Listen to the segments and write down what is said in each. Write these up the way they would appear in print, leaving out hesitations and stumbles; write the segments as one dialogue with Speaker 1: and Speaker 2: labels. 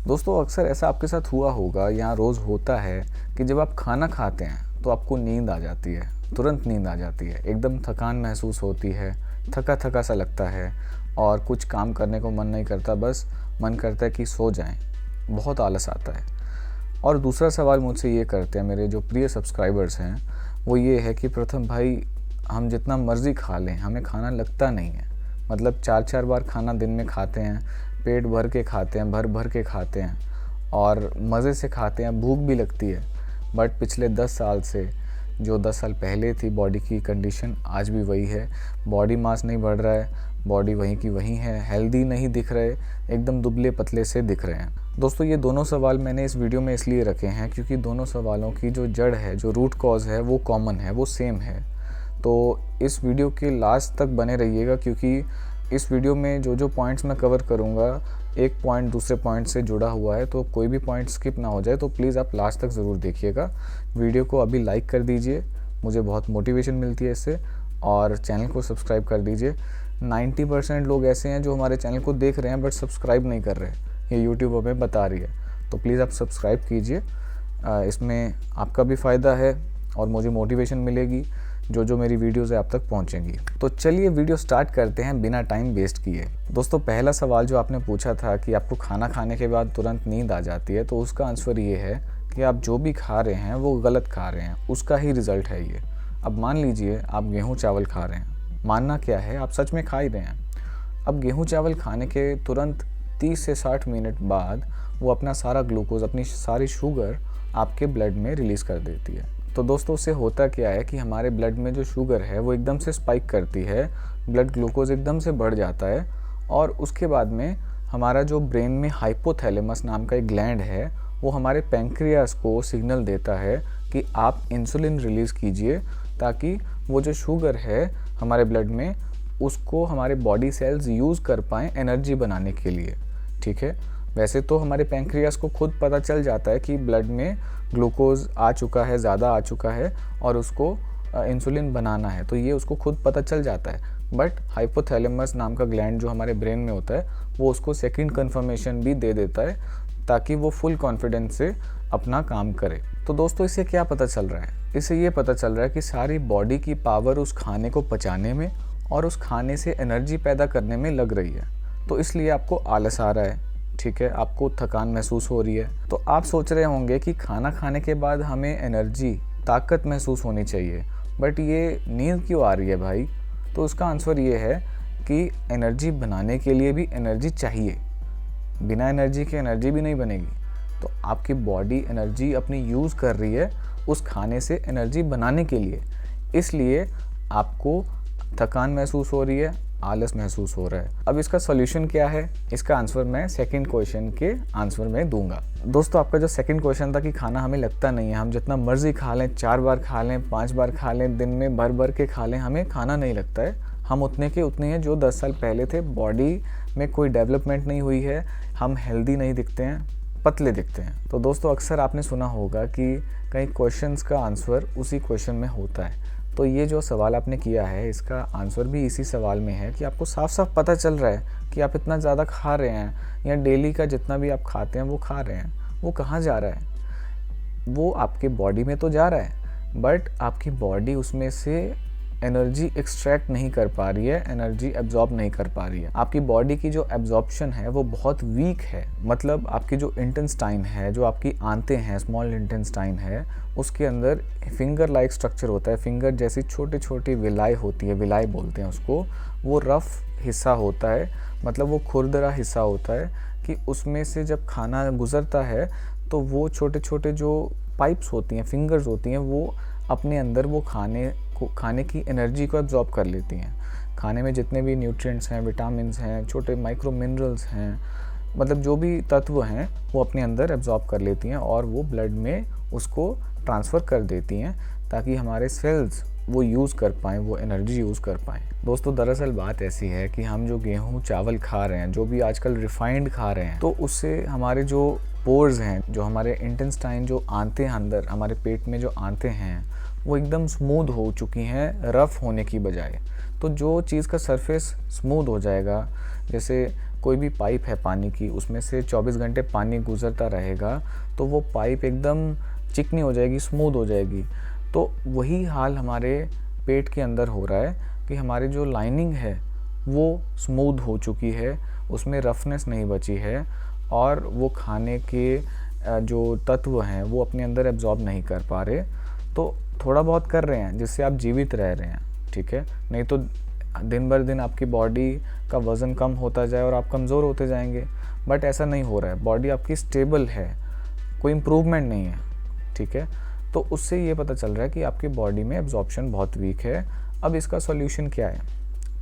Speaker 1: दोस्तों अक्सर ऐसा आपके साथ हुआ होगा या रोज़ होता है कि जब आप खाना खाते हैं तो आपको नींद आ जाती है। तुरंत नींद आ जाती है, एकदम थकान महसूस होती है, थका थका सा लगता है और कुछ काम करने को मन नहीं करता, बस मन करता है कि सो जाएं। बहुत आलस आता है। और दूसरा सवाल मुझसे ये करते हैं मेरे जो प्रिय सब्सक्राइबर्स हैं, वो ये है कि प्रथम भाई, हम जितना मर्ज़ी खा लें हमें खाना लगता नहीं है। मतलब 4-4 बार खाना दिन में खाते हैं, पेट भर के खाते हैं, भर भर के खाते हैं और मज़े से खाते हैं, भूख भी लगती है। बट पिछले 10 साल से जो 10 साल पहले थी बॉडी की कंडीशन आज भी वही है। बॉडी मास नहीं बढ़ रहा है, बॉडी वहीं की वहीं है, हेल्दी नहीं दिख रहे, एकदम दुबले पतले से दिख रहे हैं। दोस्तों ये दोनों सवाल मैंने इस वीडियो में इसलिए रखे हैं क्योंकि दोनों सवालों की जो जड़ है, जो रूट कॉज है, वो कॉमन है, वो सेम है। तो इस वीडियो के लास्ट तक बने रहिएगा क्योंकि इस वीडियो में जो जो पॉइंट्स मैं कवर करूँगा, एक पॉइंट दूसरे पॉइंट से जुड़ा हुआ है, तो कोई भी पॉइंट स्किप ना हो जाए। तो प्लीज़ आप लास्ट तक ज़रूर देखिएगा। वीडियो को अभी लाइक कर दीजिए, मुझे बहुत मोटिवेशन मिलती है इससे, और चैनल को सब्सक्राइब कर दीजिए। 90% लोग ऐसे हैं जो हमारे चैनल को देख रहे हैं बट सब्सक्राइब नहीं कर रहे, ये यूट्यूब हमें बता रही है। तो प्लीज़ आप सब्सक्राइब कीजिए, इसमें आपका भी फ़ायदा है और मुझे मोटिवेशन मिलेगी, जो जो मेरी वीडियोज़ है आप तक पहुंचेंगी। तो चलिए वीडियो स्टार्ट करते हैं बिना टाइम वेस्ट किए। दोस्तों पहला सवाल जो आपने पूछा था कि आपको खाना खाने के बाद तुरंत नींद आ जाती है, तो उसका आंसर ये है कि आप जो भी खा रहे हैं वो गलत खा रहे हैं, उसका ही रिज़ल्ट है ये। अब मान लीजिए आप गेहूँ चावल खा रहे हैं, मानना क्या है, आप सच में खा ही रहे हैं। अब गेहूँ चावल खाने के तुरंत 30 से 60 मिनट बाद वो अपना सारा ग्लूकोज, अपनी सारी शुगर आपके ब्लड में रिलीज़ कर देती है। तो दोस्तों उससे होता क्या है कि हमारे ब्लड में जो शुगर है वो एकदम से स्पाइक करती है, ब्लड ग्लूकोज एकदम से बढ़ जाता है और उसके बाद में हमारा जो ब्रेन में हाइपोथैलेमस नाम का एक ग्लैंड है, वो हमारे पैंक्रियास को सिग्नल देता है कि आप इंसुलिन रिलीज़ कीजिए, ताकि वो जो शुगर है हमारे ब्लड में, उसको हमारे बॉडी सेल्स यूज़ कर पाएँ एनर्जी बनाने के लिए। ठीक है, वैसे तो हमारे पैंक्रियास को खुद पता चल जाता है कि ब्लड में ग्लूकोज आ चुका है, ज़्यादा आ चुका है और उसको इंसुलिन बनाना है, तो ये उसको खुद पता चल जाता है। बट हाइपोथैलेमस नाम का ग्लैंड जो हमारे ब्रेन में होता है, वो उसको सेकंड कंफर्मेशन भी दे देता है, ताकि वो फुल कॉन्फिडेंस से अपना काम करे। तो दोस्तों इससे क्या पता चल रहा है? इससे ये पता चल रहा है कि सारी बॉडी की पावर उस खाने को पचाने में और उस खाने से एनर्जी पैदा करने में लग रही है, तो इसलिए आपको आलस आ रहा है। ठीक है, आपको थकान महसूस हो रही है। तो आप सोच रहे होंगे कि खाना खाने के बाद हमें एनर्जी, ताकत महसूस होनी चाहिए, बट ये नींद क्यों आ रही है भाई? तो उसका आंसर ये है कि एनर्जी बनाने के लिए भी एनर्जी चाहिए, बिना एनर्जी के एनर्जी भी नहीं बनेगी। तो आपकी बॉडी एनर्जी अपनी यूज़ कर रही है उस खाने से एनर्जी बनाने के लिए, इसलिए आपको थकान महसूस हो रही है, आलस महसूस हो रहा है। अब इसका सॉल्यूशन क्या है? इसका आंसर मैं सेकंड क्वेश्चन के आंसर में दूंगा। दोस्तों आपका जो सेकंड क्वेश्चन था कि खाना हमें लगता नहीं है, हम जितना मर्जी खा लें, 4 बार खा लें, 5 बार खा लें, दिन में भर भर के खा लें, हमें खाना नहीं लगता है। हम उतने के उतने हैं जो 10 साल पहले थे, बॉडी में कोई डेवलपमेंट नहीं हुई है, हम हेल्दी नहीं दिखते हैं, पतले दिखते हैं। तो दोस्तों अक्सर आपने सुना होगा कि कई क्वेश्चंस का आंसर उसी क्वेश्चन में होता है। तो ये जो सवाल आपने किया है, इसका आंसर भी इसी सवाल में है कि आपको साफ साफ पता चल रहा है कि आप इतना ज़्यादा खा रहे हैं, या डेली का जितना भी आप खाते हैं वो खा रहे हैं, वो कहाँ जा रहा है? वो आपके बॉडी में तो जा रहा है, बट आपकी बॉडी उसमें से एनर्जी एक्सट्रैक्ट नहीं कर पा रही है, एनर्जी एब्जॉर्ब नहीं कर पा रही है। आपकी बॉडी की जो एब्जॉर्प्शन है वो बहुत वीक है। मतलब आपकी जो इंटेस्टाइन है, जो आपकी आंतें हैं, स्मॉल इंटेस्टाइन है, उसके अंदर फिंगर लाइक स्ट्रक्चर होता है, फिंगर जैसी छोटी छोटी विलाई होती है, विलाई बोलते हैं उसको। वो रफ हिस्सा होता है, मतलब वो खुरदरा हिस्सा होता है कि उसमें से जब खाना गुजरता है तो वो छोटे छोटे जो पाइप्स होती हैं, फिंगर्स होती हैं, वो अपने अंदर वो खाने की एनर्जी को एब्जॉर्ब कर लेती हैं। खाने में जितने भी न्यूट्रिएंट्स हैं, विटामिन्स हैं, छोटे माइक्रो मिनरल्स हैं, मतलब जो भी तत्व हैं, वो अपने अंदर एब्जॉर्ब कर लेती हैं और वो ब्लड में उसको ट्रांसफ़र कर देती हैं, ताकि हमारे सेल्स वो यूज़ कर पाएँ, वो एनर्जी यूज़ कर पाएँ। दोस्तों दरअसल बात ऐसी है कि हम जो गेहूँ चावल खा रहे हैं, जो भी आजकल रिफाइंड खा रहे हैं, तो उससे हमारे जो पोर्स हैं, जो हमारे इंटेस्टाइन, जो आंतें हैं अंदर, हमारे पेट में जो आंतें हैं, वो एकदम स्मूथ हो चुकी हैं रफ़ होने की बजाय। तो जो चीज़ का सरफेस स्मूथ हो जाएगा, जैसे कोई भी पाइप है पानी की, उसमें से 24 घंटे पानी गुजरता रहेगा तो वो पाइप एकदम चिकनी हो जाएगी, स्मूथ हो जाएगी। तो वही हाल हमारे पेट के अंदर हो रहा है कि हमारी जो लाइनिंग है वो स्मूथ हो चुकी है, उसमें रफनेस नहीं बची है और वो खाने के जो तत्व हैं वो अपने अंदर एब्जॉर्ब नहीं कर पा रहे। तो थोड़ा बहुत कर रहे हैं जिससे आप जीवित रह रहे हैं, ठीक है, नहीं तो दिन भर दिन आपकी बॉडी का वज़न कम होता जाए और आप कमज़ोर होते जाएंगे। बट ऐसा नहीं हो रहा है, बॉडी आपकी स्टेबल है, कोई इम्प्रूवमेंट नहीं है, ठीक है। तो उससे ये पता चल रहा है कि आपकी बॉडी में एब्जॉर्प्शन बहुत वीक है। अब इसका सॉल्यूशन क्या है?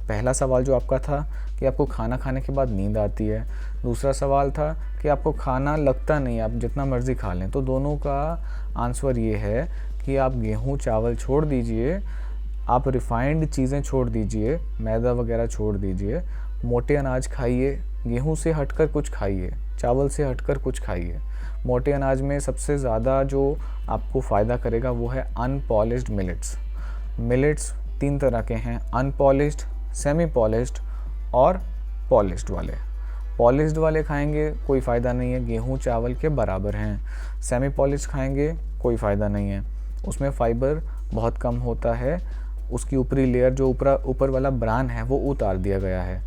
Speaker 1: पहला सवाल जो आपका था कि आपको खाना खाने के बाद नींद आती है, दूसरा सवाल था कि आपको खाना लगता नहीं, आप जितना मर्ज़ी खा लें। तो दोनों का आंसर ये है कि आप गेहूँ चावल छोड़ दीजिए, आप रिफाइंड चीज़ें छोड़ दीजिए, मैदा वगैरह छोड़ दीजिए, मोटे अनाज खाइए, गेहूँ से हटकर कुछ खाइए, चावल से हटकर कुछ खाइए। मोटे अनाज में सबसे ज़्यादा जो आपको फ़ायदा करेगा वो है अनपॉलिश्ड मिलेट्स। मिलेट्स 3 तरह के हैं, अनपॉलिश्ड, सेमी पॉलिश्ड और पॉलिश्ड वाले। पॉलिश्ड वाले खाएंगे कोई फ़ायदा नहीं है, गेहूँ चावल के बराबर हैं। सेमी पॉलिश्ड खाएंगे कोई फ़ायदा नहीं है, उसमें फ़ाइबर बहुत कम होता है, उसकी ऊपरी लेयर जो ऊपर वाला ब्रान है वो उतार दिया गया है।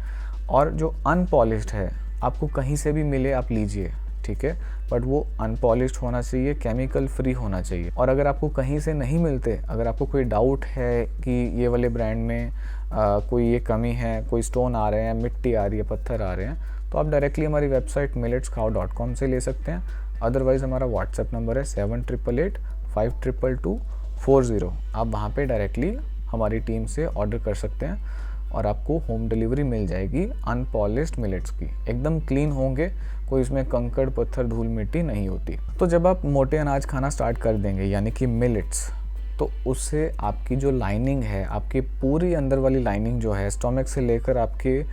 Speaker 1: और जो अनपॉलिश्ड है आपको कहीं से भी मिले आप लीजिए, ठीक है, बट वो अनपॉलिश्ड होना चाहिए, केमिकल फ्री होना चाहिए। और अगर आपको कहीं से नहीं मिलते, अगर आपको कोई डाउट है कि ये वाले ब्रांड में कोई ये कमी है, कोई स्टोन आ रहे हैं, मिट्टी आ रही है, पत्थर आ रहे हैं, तो आप डायरेक्टली हमारी वेबसाइट milletscout.com से ले सकते हैं। अदरवाइज़ हमारा व्हाट्सएप नंबर है 7888522240। आप वहाँ पे डायरेक्टली हमारी टीम से ऑर्डर कर सकते हैं और आपको होम डिलीवरी मिल जाएगी अनपॉलिश्ड मिलेट्स की। एकदम क्लीन होंगे, कोई इसमें कंकड़ पत्थर धूल मिट्टी नहीं होती। तो जब आप मोटे अनाज खाना स्टार्ट कर देंगे यानी कि मिलेट्स, तो उससे आपकी जो लाइनिंग है, आपकी पूरी अंदर वाली लाइनिंग जो है, स्टोमक से लेकर आपके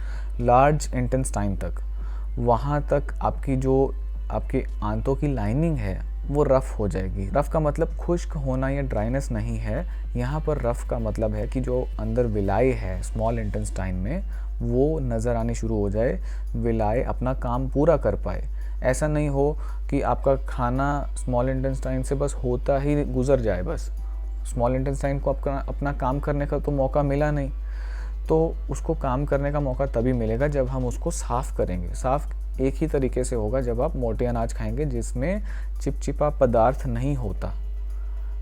Speaker 1: लार्ज इंटेस्टाइन तक, वहाँ तक आपकी जो आपके आंतों की लाइनिंग है वो रफ़ हो जाएगी। रफ़ का मतलब खुश्क होना या ड्राइनेस नहीं है, यहाँ पर रफ़ का मतलब है कि जो अंदर विलाई है स्मॉल इंटेस्टाइन में वो नज़र आनी शुरू हो जाए, विलाई अपना काम पूरा कर पाए। ऐसा नहीं हो कि आपका खाना स्मॉल इंटेस्टाइन से बस होता ही गुजर जाए, बस स्मॉल इंटेस्टाइन को अपना काम करने का तो मौका मिला नहीं, तो उसको काम करने का मौका तभी मिलेगा जब हम उसको साफ़ करेंगे। साफ़ एक ही तरीके से होगा जब आप मोटे अनाज खाएंगे जिसमें चिपचिपा पदार्थ नहीं होता।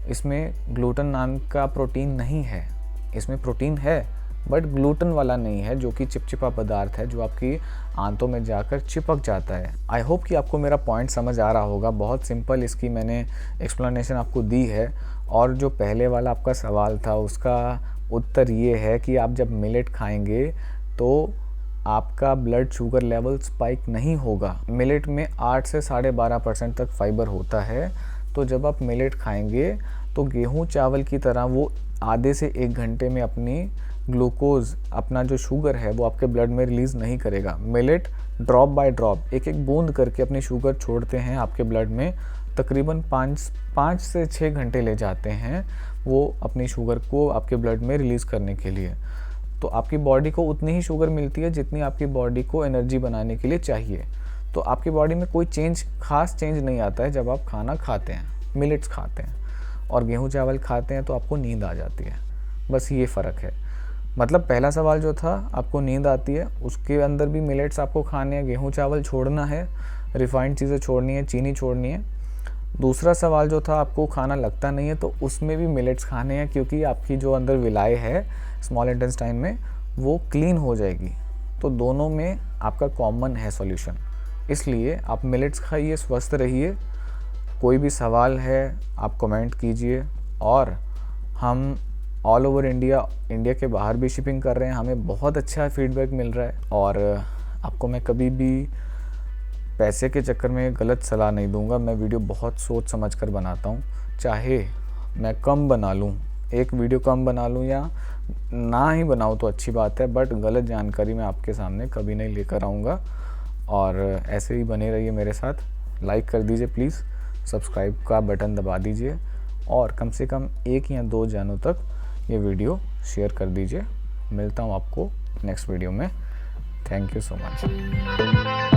Speaker 1: इसमें ग्लूटेन नाम का प्रोटीन नहीं है, इसमें प्रोटीन है बट ग्लूटेन वाला नहीं है, जो कि चिपचिपा पदार्थ है जो आपकी आंतों में जाकर चिपक जाता है। आई होप कि आपको मेरा पॉइंट समझ आ रहा होगा। बहुत सिंपल इसकी मैंने एक्सप्लेनेशन आपको दी है। और जो पहले वाला आपका सवाल था उसका उत्तर ये है कि आप जब मिलेट खाएंगे तो आपका ब्लड शुगर लेवल स्पाइक नहीं होगा। मिलेट में 8 से 12.5% तक फाइबर होता है। तो जब आप मिलेट खाएंगे तो गेहूं चावल की तरह वो आधे से 1 घंटे में अपनी ग्लूकोज, अपना जो शुगर है वो आपके ब्लड में रिलीज़ नहीं करेगा। मिलेट ड्रॉप बाय ड्रॉप, एक एक बूंद करके अपनी शुगर छोड़ते हैं आपके ब्लड में। तकरीबन 5 से 6 घंटे ले जाते हैं वो अपनी शुगर को आपके ब्लड में रिलीज़ करने के लिए। तो आपकी बॉडी को उतनी ही शुगर मिलती है जितनी आपकी बॉडी को एनर्जी बनाने के लिए चाहिए। तो आपकी बॉडी में कोई खास चेंज नहीं आता है जब आप खाना खाते हैं, मिलेट्स खाते हैं। और गेहूं चावल खाते हैं तो आपको नींद आ जाती है, बस ये फ़र्क है। मतलब पहला सवाल जो था आपको नींद आती है, उसके अंदर भी मिलेट्स आपको खाने हैं, गेहूं चावल छोड़ना है, रिफाइंड चीज़ें छोड़नी है, चीनी छोड़नी है। दूसरा सवाल जो था आपको खाना लगता नहीं है, तो उसमें भी मिलेट्स खाने हैं क्योंकि आपकी जो अंदर विलाई है स्मॉल इंटेस्टाइन में वो क्लीन हो जाएगी। तो दोनों में आपका कॉमन है सॉल्यूशन, इसलिए आप मिलेट्स खाइए, स्वस्थ रहिए। कोई भी सवाल है आप कमेंट कीजिए। और हम ऑल ओवर इंडिया के बाहर भी शिपिंग कर रहे हैं, हमें बहुत अच्छा फीडबैक मिल रहा है। और आपको मैं कभी भी पैसे के चक्कर में गलत सलाह नहीं दूंगा। मैं वीडियो बहुत सोच समझ कर बनाता हूँ, चाहे मैं कम बना लूँ, एक वीडियो कम बना लूँ या ना ही बनाऊँ तो अच्छी बात है, बट गलत जानकारी मैं आपके सामने कभी नहीं लेकर आऊँगा। और ऐसे ही बने रहिए मेरे साथ। लाइक कर दीजिए प्लीज़, सब्सक्राइब का बटन दबा दीजिए और कम से कम 1 या 2 जनों तक ये वीडियो शेयर कर दीजिए। मिलता हूँ आपको नेक्स्ट वीडियो में। Thank you so much.